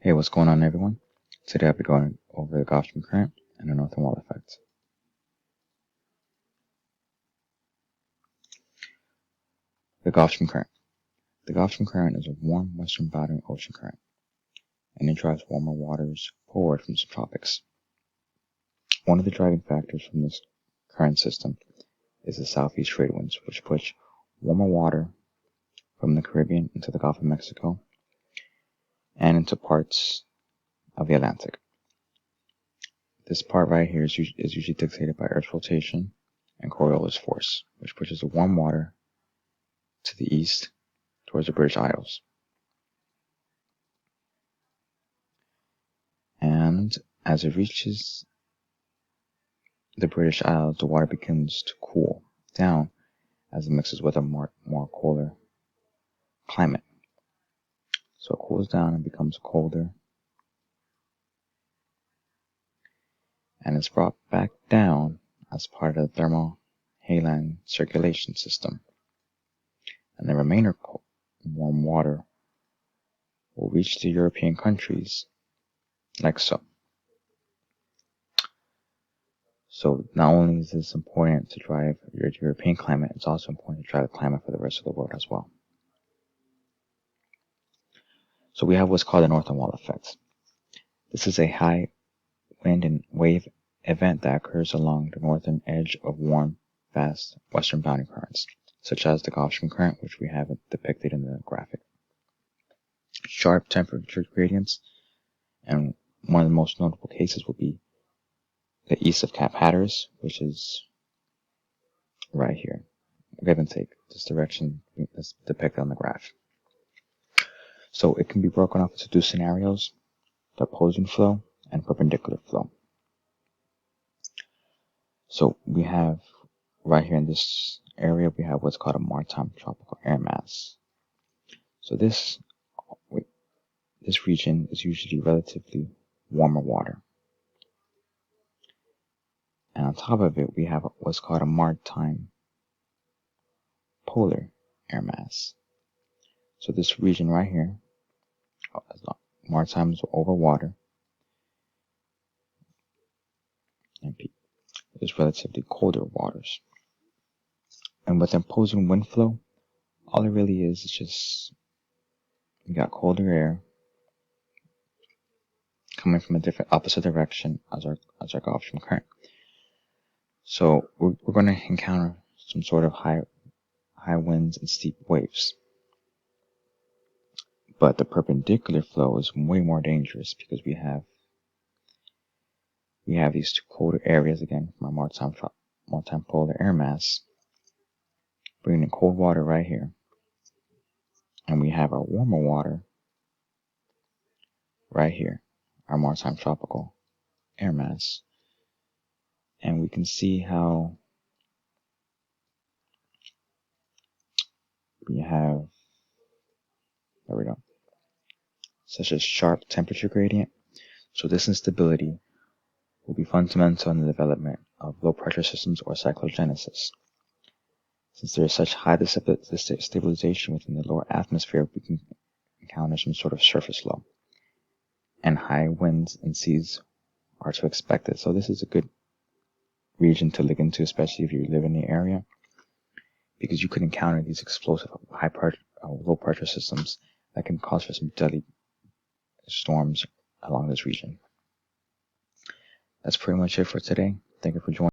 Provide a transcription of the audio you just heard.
Hey, what's going on, everyone? Today I'll be going over the Gulfstream current and the northern wall effect. The Gulfstream current. The Gulfstream current is a warm western boundary ocean current, and it drives warmer waters forward from the subtropics. One of the driving factors from this current system is the southeast trade winds, which push warmer water from the Caribbean into the Gulf of Mexico and into parts of the Atlantic. This part right here is usually dictated by Earth's rotation and Coriolis force, which pushes the warm water to the east towards the British Isles. And as it reaches the British Isles, the water begins to cool down as it mixes with a more colder climate. So it cools down and becomes colder, and it's brought back down as part of the thermohaline circulation system. And the remainder warm water will reach the European countries like so. So not only is this important to drive your European climate, it's also important to drive the climate for the rest of the world as well. So we have what's called the northern wall effect. This is a high wind and wave event that occurs along the northern edge of warm, fast western boundary currents, such as the Gulfstream current, which we have depicted in the graphic. Sharp temperature gradients, and one of the most notable cases will be the east of Cap Hatteras, which is right here. Give and take, this direction is depicted on the graph. So it can be broken up into two scenarios: the opposing flow and perpendicular flow. So we have right here in this area, we have what's called a maritime tropical air mass. So this region is usually relatively warmer water. And on top of it, we have what's called a maritime polar air mass. So this region right here, maritime is over water, and is relatively colder waters. And with opposing wind flow, all it really is just we got colder air coming from a different opposite direction as our Gulfstream current. So we're going to encounter some sort of high winds and steep waves. But the perpendicular flow is way more dangerous because we have these two colder areas again from our maritime polar air mass, bringing in cold water right here, and we have our warmer water right here, our maritime tropical air mass. And we can see how we have, there we go, such a sharp temperature gradient. So this instability will be fundamental in the development of low pressure systems or cyclogenesis. Since there is such high stabilization within the lower atmosphere, we can encounter some sort of surface low, and high winds and seas are to expected. So this is a good region to look into, especially if you live in the area, because you could encounter these explosive low pressure systems that can cause for some deadly storms along this region. That's pretty much it for today. Thank you for joining.